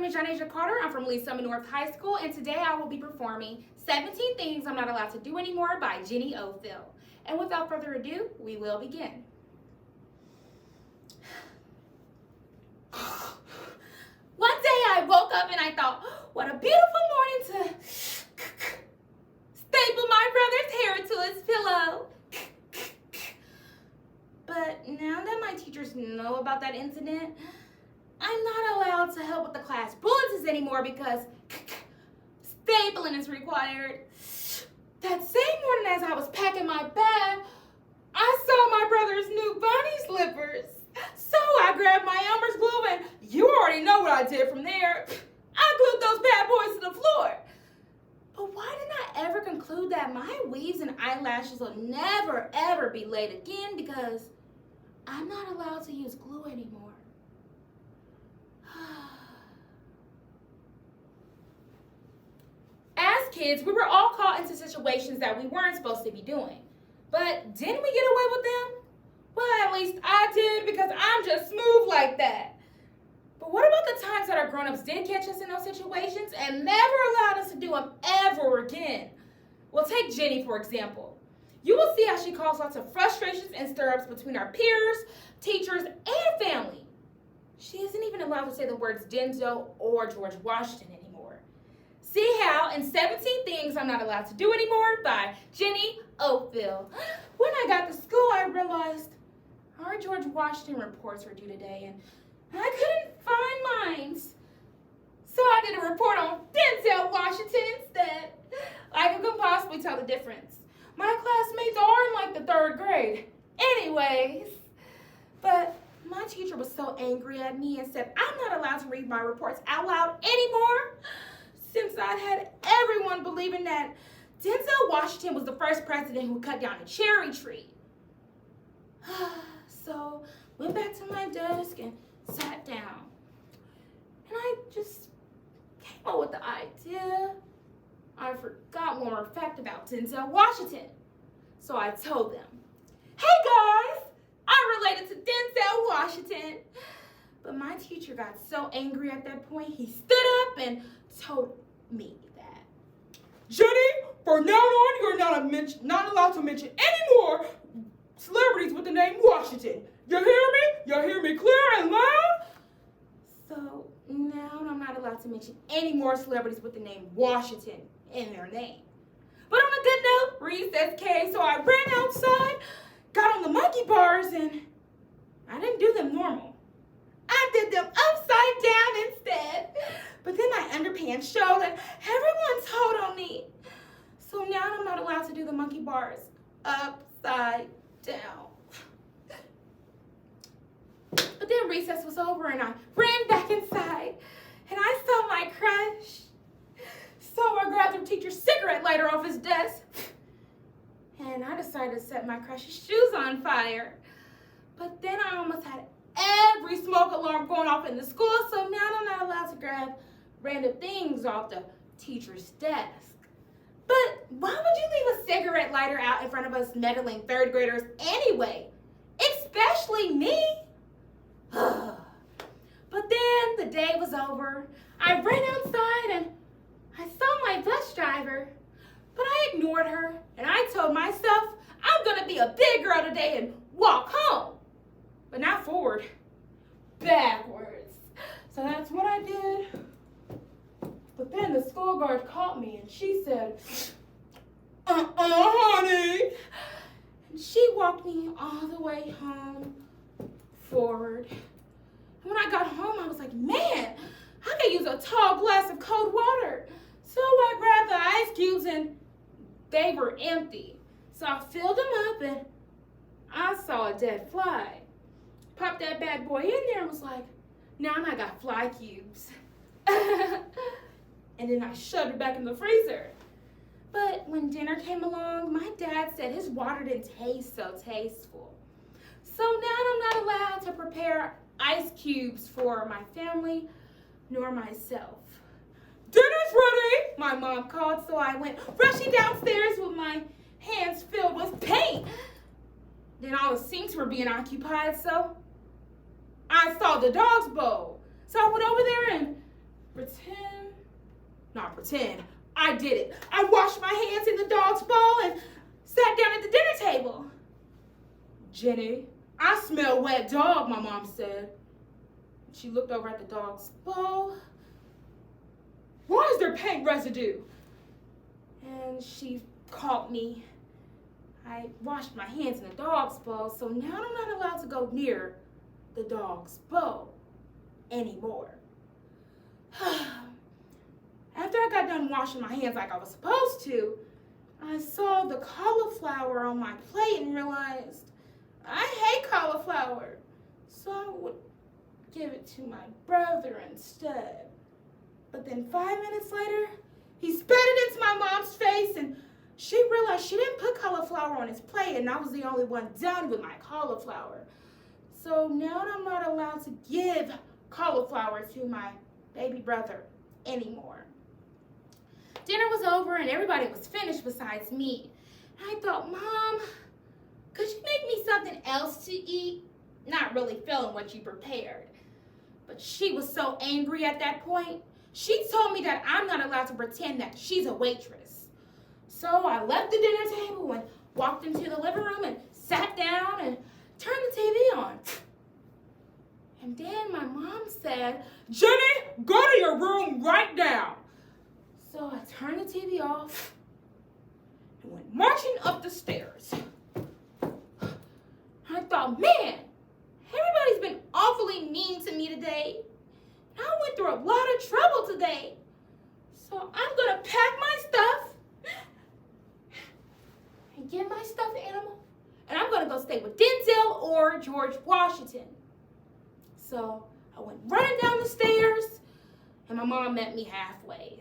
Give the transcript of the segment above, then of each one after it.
name is Janasia Carter. I'm from Lee Summit North High School, and today I will be performing 17 Things I'm Not Allowed to Do Anymore by Jenny Ophil. And without further ado, we will begin. One day I woke up and I thought, what a beautiful morning to staple my brother's hair to his pillow. But now that my teachers know about that incident, I'm not allowed to help with the class bulletins anymore because stapling is required. That same morning as I was packing my bag, I saw my brother's new bunny slippers. So I grabbed my Elmer's glue and you already know what I did from there. I glued those bad boys to the floor. But why didn't I ever conclude that my weaves and eyelashes will never ever be laid again because I'm not allowed to use glue anymore? As kids, we were all caught into situations that we weren't supposed to be doing. But didn't we get away with them? Well, at least I did because I'm just smooth like that. But what about the times that our grown-ups did catch us in those situations and never allowed us to do them ever again? Well, take Jenny, for example. You will see how she caused lots of frustrations and stir-ups between our peers, teachers, and family. She isn't even allowed to say the words Denzel or George Washington anymore. See how in 17 Things I'm Not Allowed to Do Anymore by Jenny Ophil. When I got to school, I realized our George Washington reports were due today, and I couldn't find mine. So I did a report on Denzel Washington instead. Like who could possibly tell the difference? My classmates are in like the 3rd grade. Anyways, but my teacher was so angry at me and said I'm not allowed to read my reports out loud anymore since I'd had everyone believing that Denzel Washington was the first president who cut down a cherry tree. So went back to my desk and sat down. And I just came up with the idea. I forgot one more fact about Denzel Washington. So I told them, hey guys, I'm related to Denzel Washington. But my teacher got so angry at that point, he stood up and told me that. Jenny, from now on, you're not allowed to mention any more celebrities with the name Washington. You hear me? You hear me clear and loud? So now I'm not allowed to mention any more celebrities with the name Washington in their name. But on a good note, recess came, so I ran outside, got on the monkey bars, and I didn't do them normal. I did them upside down instead. But then my underpants showed and everyone told on me. So now I'm not allowed to do the monkey bars upside down. But then recess was over and I ran back inside and I saw my crush. So I grabbed the teacher's cigarette lighter off his desk and I decided to set my crush's shoes on fire. But then I almost had every smoke alarm going off in the school, so now I'm not allowed to grab random things off the teacher's desk. But why would you leave a cigarette lighter out in front of us meddling 3rd graders anyway? Especially me. But then the day was over. I ran outside and I saw my bus driver, but I ignored her and I told myself I'm gonna be a big girl today and walk home. But not forward, backwards. So that's what I did. But then the school guard caught me and she said, honey. And she walked me all the way home, forward. And when I got home, I was like, man, I could use a tall glass of cold water. So I grabbed the ice cubes and they were empty. So I filled them up and I saw a dead fly. Popped that bad boy in there and was like, now I got fly cubes. And then I shoved it back in the freezer. But when dinner came along, my dad said his water didn't taste so tasteful. So now I'm not allowed to prepare ice cubes for my family nor myself. Dinner's ready, My mom called, so I went rushing downstairs with my hands filled with paint. Then all the sinks were being occupied, so I saw the dog's bowl. So I went over there and Not pretend. I did it. I washed my hands in the dog's bowl and sat down at the dinner table. Jenny, I smell wet dog, my mom said. She looked over at the dog's bowl. Why is there paint residue? And she caught me. I washed my hands in the dog's bowl, so now I'm not allowed to go near the dog's bowl anymore. After I got done washing my hands like I was supposed to, I saw the cauliflower on my plate and realized I hate cauliflower, so I would give it to my brother instead. But then 5 minutes later, he spat it into my mom's face, and she realized she didn't put cauliflower on his plate, and I was the only one done with my cauliflower. So now I'm not allowed to give cauliflower to my baby brother anymore. Dinner was over and everybody was finished besides me. I thought, Mom, could you make me something else to eat? Not really feeling what you prepared. But she was so angry at that point. She told me that I'm not allowed to pretend that she's a waitress. So I left the dinner table and walked into the living room and sat down and turned the TV on. And then my mom said, Jenny, go to your room right now. So I turned the TV off And went marching up the stairs. I thought, man, everybody's been awfully mean to me today. I went through a lot of trouble today. So I'm going to pack my stuff and get my stuffed animal. And I'm going to go stay with Denzel or George Washington. So I went running down the stairs and my mom met me halfway.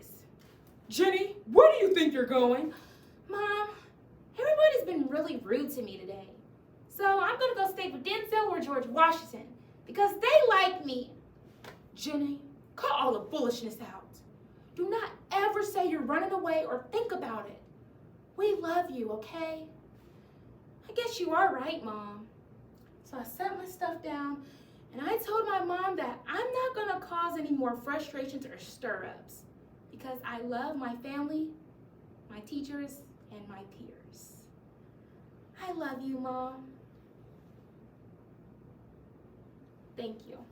Jenny, where do you think you're going? Mom, everybody's been really rude to me today. So I'm going to go stay with Denzel or George Washington because they like me. Jenny, cut all the foolishness out. Do not ever say you're running away or think about it. We love you, okay? I guess you are right, Mom. So I set my stuff down and I told my mom that I'm not going to cause any more frustrations or stir-ups because I love my family, my teachers, and my peers. I love you, Mom. Thank you.